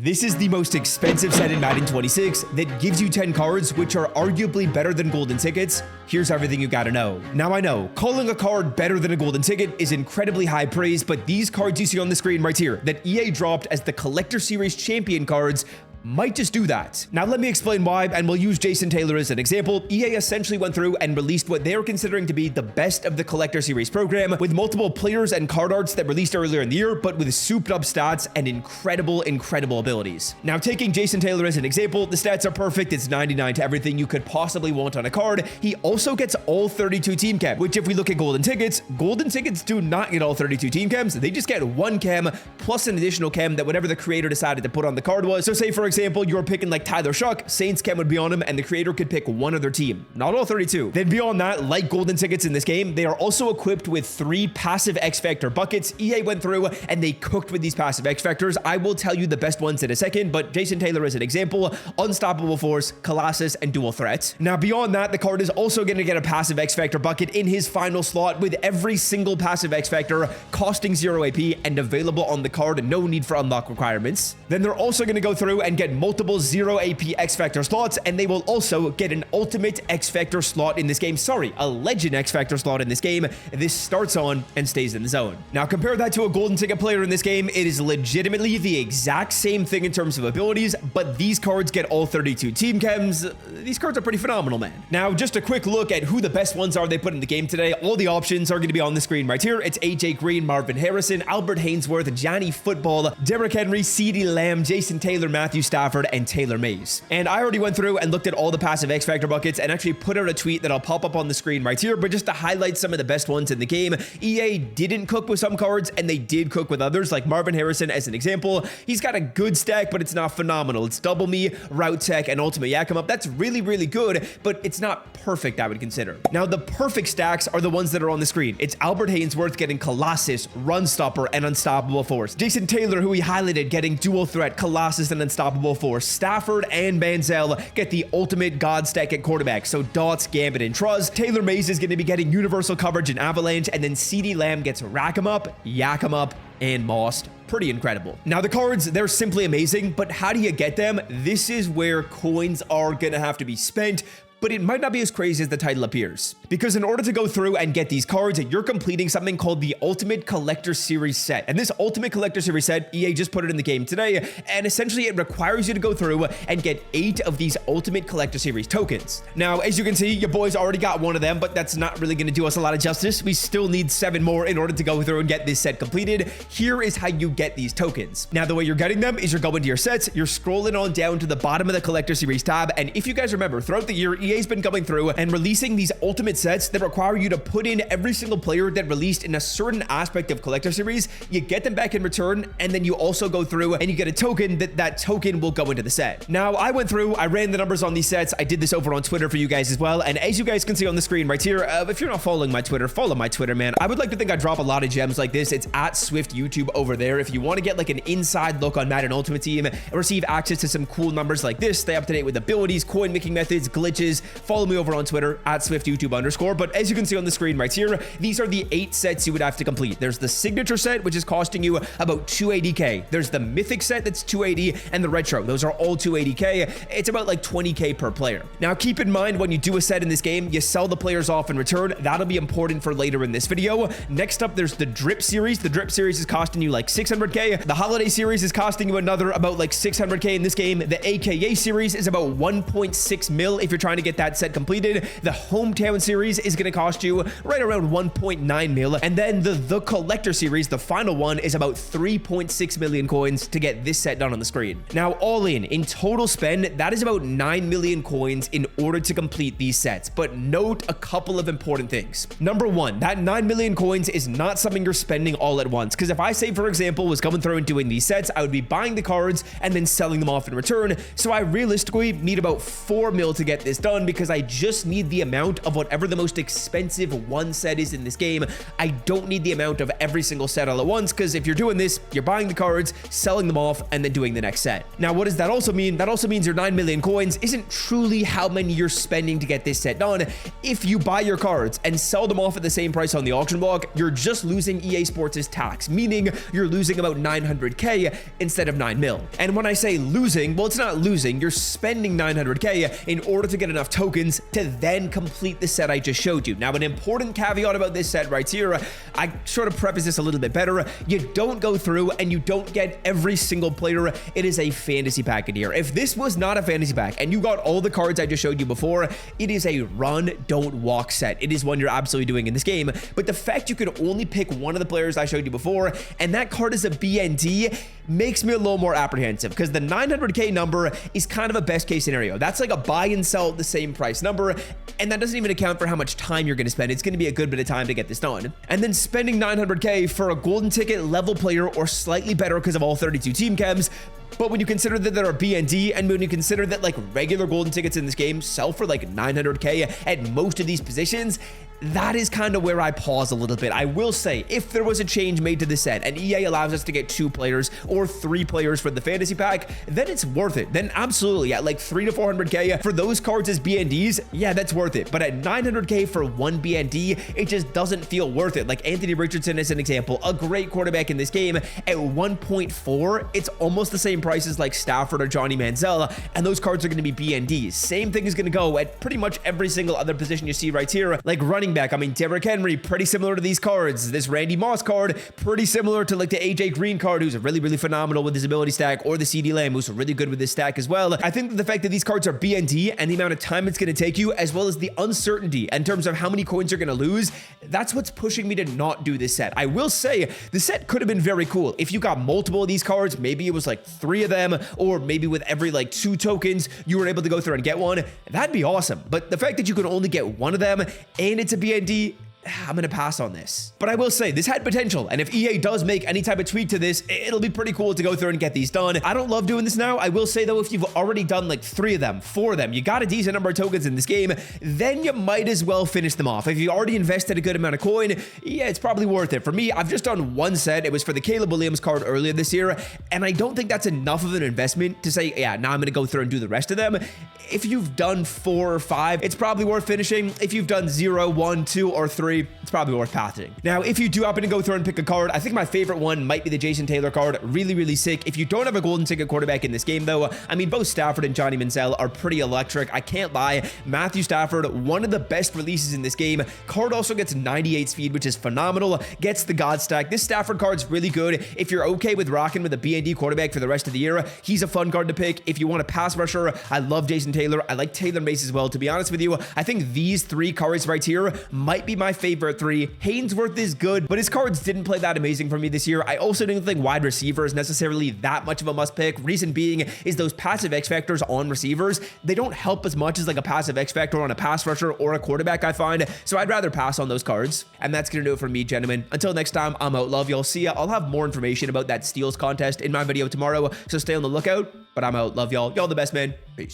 This is the most expensive set in Madden 26 that gives you 10 cards, which are arguably better than golden tickets. Here's everything you gotta know. Now I know, calling a card better than a golden ticket is incredibly high praise, but these cards you see on the screen right here that EA dropped as the Collector Series Champion cards might just do that. Now let me explain why, and we'll use Jason Taylor as an example. EA essentially went through and released what they're considering to be the best of the Collector Series program, with multiple players and card arts that released earlier in the year, but with souped up stats and incredible abilities. Now taking Jason Taylor as an example, the stats are perfect. It's 99 to everything you could possibly want on a card. He also gets all 32 team chem, which if we look at golden tickets do not get all 32 team chems. They just get one chem plus an additional chem that whatever the creator decided to put on the card was. So say for example, you're picking like Tyler Shuck, Saints chem would be on him, and the creator could pick one other team, not all 32. Then beyond that, like golden tickets in this game, they are also equipped with 3 passive X Factor buckets. EA went through and they cooked with these passive X Factors. I will tell you the best ones in a second, but Jason Taylor is an example: Unstoppable Force, Colossus, and Dual Threat. Now beyond that, the card is also going to get a passive X Factor bucket in his final slot, with every single passive X Factor costing 0 AP and available on the card, no need for unlock requirements. Then they're also going to go through and get multiple 0 AP X Factor slots, and they will also get an Ultimate X Factor slot in this game. Sorry, a Legend X Factor slot in this game. This starts on and stays in the zone. Now compare that to a golden ticket player in this game. It is legitimately the exact same thing in terms of abilities, but these cards get all 32 team chems. These cards are pretty phenomenal, man. Now just a quick look at who the best ones are they put in the game today. All the options are going to be on the screen right here. It's AJ Green, Marvin Harrison, Albert Hainsworth, Johnny Football, Derrick Henry, CeeDee Lamb, Jason Taylor, Matthew Stafford, and Taylor Mays. And I already went through and looked at all the passive X Factor buckets and actually put out a tweet that I'll pop up on the screen right here, but just to highlight some of the best ones in the game. EA didn't cook with some cards and they did cook with others, like Marvin Harrison as an example. He's got a good stack, but it's not phenomenal. It's Double Me, Route Tech, and Ultimate Yak 'em Up. That's really good, but it's not perfect, I would consider. Now the perfect stacks are the ones that are on the screen. It's Albert Hainsworth getting Colossus, Run Stopper, and Unstoppable Force. Jason Taylor, who we highlighted, getting Dual Threat, Colossus, and Unstoppable Force. Stafford and Manziel get the ultimate god stack at quarterback, so Dots, Gambit, and Truz. Taylor Mays is going to be getting universal coverage and Avalanche, and then CeeDee Lamb gets Rack 'em Up, Yak 'em Up, and Most. Pretty incredible. Now the cards, they're simply amazing, but how do you get them? This is where coins are going to have to be spent, but it might not be as crazy as the title appears. Because in order to go through and get these cards, you're completing something called the Ultimate Collector Series set. And this Ultimate Collector Series set, EA just put it in the game today, and essentially it requires you to go through and get 8 of these Ultimate Collector Series tokens. Now, as you can see, your boys already got one of them, but that's not really going to do us a lot of justice. We still need 7 more in order to go through and get this set completed. Here is how you get these tokens. Now, the way you're getting them is you're going to your sets, you're scrolling on down to the bottom of the Collector Series tab, and if you guys remember, throughout the year, EA's been going through and releasing these ultimate sets that require you to put in every single player that released in a certain aspect of Collector Series. You get them back in return, and then you also go through and you get a token that token will go into the set. Now, I went through, I ran the numbers on these sets. I did this over on Twitter for you guys as well, and as you guys can see on the screen right here, if you're not following my Twitter, follow my Twitter, man. I would like to think I drop a lot of gems like this. It's at Swift YouTube over there. If you want to get like an inside look on Madden Ultimate Team and receive access to some cool numbers like this, stay up to date with abilities, coin making methods, glitches, follow me over on Twitter at SwiftYouTube_. But as you can see on the screen right here, these are the 8 sets you would have to complete. There's the signature set, which is costing you about 280k. There's the mythic set that's 280, and the retro. Those are all 280k. It's about like 20k per player. Now keep in mind, when you do a set in this game, you sell the players off in return. That'll be important for later in this video. Next up, there's the drip series. The drip series is costing you like 600k. The holiday series is costing you another about like 600k in this game. The AKA series is about 1.6 mil if you're trying to get that set completed. The Hometown series is going to cost you right around 1.9 mil, and then the Collector series, the final one, is about 3.6 million coins to get this set done on the screen. Now, all in total spend, that is about 9 million coins in order to complete these sets. But note a couple of important things. Number one, that 9 million coins is not something you're spending all at once, because if I say, for example, was going through and doing these sets, I would be buying the cards and then selling them off in return. So I realistically need about 4 mil to get this done. done because I just need the amount of whatever the most expensive one set is in this game. I don't need the amount of every single set all at once, because if you're doing this, you're buying the cards, selling them off, and then doing the next set. Now, what does that also mean? That also means your 9 million coins isn't truly how many you're spending to get this set done. If you buy your cards and sell them off at the same price on the auction block, you're just losing EA Sports' tax, meaning you're losing about 900k instead of 9 mil. And when I say losing, well, it's not losing. You're spending 900k in order to get enough tokens to then complete the set I just showed you. Now, an important caveat about this set right here, I sort of preface this a little bit better. You don't go through and you don't get every single player. It is a fantasy pack in here. If this was not a fantasy pack and you got all the cards I just showed you before, it is a run, don't walk set. It is one you're absolutely doing in this game. But the fact you could only pick one of the players I showed you before, and that card is a BND, makes me a little more apprehensive, because the 900k number is kind of a best case scenario. That's like a buy and sell at the same price number, and that doesn't even account for how much time you're going to spend. It's going to be a good bit of time to get this done. And then spending 900k for a golden ticket level player or slightly better because of all 32 team chems. But when you consider that there are BND, and when you consider that like regular golden tickets in this game sell for like 900k at most of these positions, that is kind of where I pause a little bit. I will say, if there was a change made to the set and EA allows us to get 2 players or 3 players for the fantasy pack, then it's worth it. Then absolutely, at like 300 to 400k for those cards as BNDs, yeah, that's worth it. But at 900k for one BND, it just doesn't feel worth it. Like Anthony Richardson is an example, a great quarterback in this game. At 1.4, it's almost the same price as like Stafford or Johnny Manziel, and those cards are going to be BNDs. Same thing is going to go at pretty much every single other position you see right here, like running back. I mean, Derrick Henry, pretty similar to these cards. This Randy Moss card, pretty similar to like the AJ Green card, who's really, really phenomenal with his ability stack, or the CD Lamb, who's really good with his stack as well. I think that the fact that these cards are BND and the amount of time it's going to take you, as well as the uncertainty in terms of how many coins you're going to lose, that's what's pushing me to not do this set. I will say the set could have been very cool if you got multiple of these cards. Maybe it was like 3 of them, or maybe with every like 2 tokens, you were able to go through and get one. That'd be awesome. But the fact that you could only get one of them and it's a BND, I'm going to pass on this. But I will say this had potential, and if EA does make any type of tweak to this, it'll be pretty cool to go through and get these done. I don't love doing this now. I will say though, if you've already done like 3 of them, 4 of them, you got a decent number of tokens in this game, then you might as well finish them off. If you already invested a good amount of coin, yeah, it's probably worth it. For me, I've just done 1 set. It was for the Caleb Williams card earlier this year, and I don't think that's enough of an investment to say, yeah, now I'm going to go through and do the rest of them. If you've done 4 or 5, it's probably worth finishing. If you've done 0, 1, 2, or 3, it's probably worth passing. Now, if you do happen to go through and pick a card, I think my favorite one might be the Jason Taylor card. Really, really sick. If you don't have a golden ticket quarterback in this game, though, I mean, both Stafford and Johnny Manziel are pretty electric. I can't lie. Matthew Stafford, one of the best releases in this game. Card also gets 98 speed, which is phenomenal. Gets the God stack. This Stafford card's really good. If you're okay with rocking with a BND quarterback for the rest of the year, he's a fun card to pick. If you want a pass rusher, I love Jason Taylor. I like Taylor Mace as well. To be honest with you, I think these 3 cards right here might be my favorite 3. Haynesworth is good, but his cards didn't play that amazing for me this year. I also didn't think wide receiver is necessarily that much of a must pick. Reason being is those passive X factors on receivers, they don't help as much as like a passive X factor on a pass rusher or a quarterback, I find. So I'd rather pass on those cards. And that's gonna do it for me, gentlemen. Until next time, I'm out. Love y'all. See ya. I'll have more information about that steals contest in my video tomorrow, so stay on the lookout. But I'm out. Love y'all. Y'all the best, man. Peace.